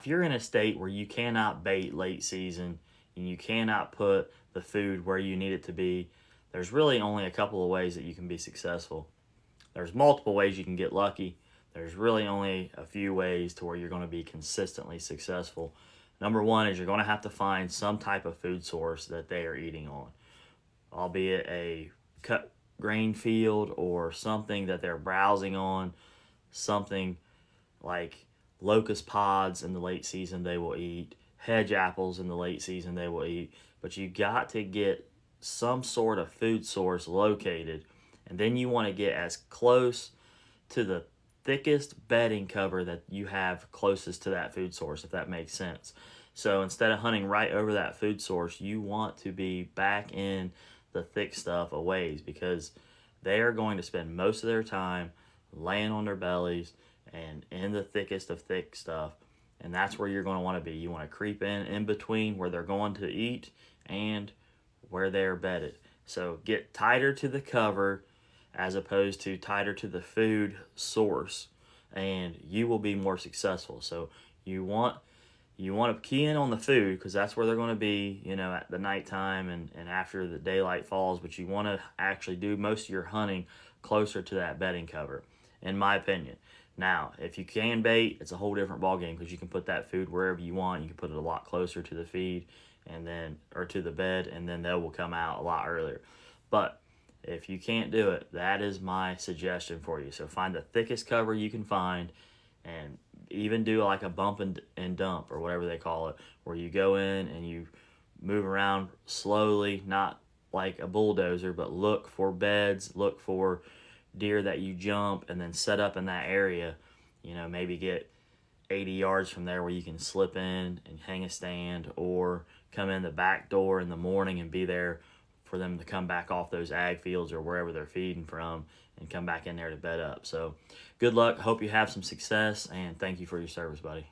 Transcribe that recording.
if you're in a state where you cannot bait late season and you cannot put the food where you need it to be, there's really only a couple of ways that you can be successful. There's multiple ways you can get lucky. There's really only a few ways to where you're going to be consistently successful. Number one is you're going to have to find some type of food source that they are eating on, albeit a cut grain field or something that they're browsing on, something like locust pods in the late season they will eat, hedge apples in the late season they will eat, but you got to get some sort of food source located, and then you want to get as close to the thickest bedding cover that you have closest to that food source, if that makes sense. So instead of hunting right over that food source, you want to be back in the thick stuff a ways, because they are going to spend most of their time laying on their bellies and in the thickest of thick stuff. And that's where you're going to want to be. You want to creep in between where they're going to eat and where they're bedded. So get tighter to the cover as opposed to tighter to the food source, and you will be more successful. So you want to key in on the food, because that's where they're going to be, at the nighttime and after the daylight falls, but you want to actually do most of your hunting closer to that bedding cover, in my opinion. Now, if you can bait, it's a whole different ballgame, because you can put that food wherever you want. You can put it a lot closer to the feed or to the bed, and then they will come out a lot earlier. But if you can't do it, that is my suggestion for you. So find the thickest cover you can find, and even do like a bump and dump, or whatever they call it, where you go in and you move around slowly, not like a bulldozer, but look for beds, look for deer that you jump, and then set up in that area. Maybe get 80 yards from there where you can slip in and hang a stand, or come in the back door in the morning and be there for them to come back off those ag fields or wherever they're feeding from, and come back in there to bed up. So good luck. Hope you have some success, and thank you for your service, buddy.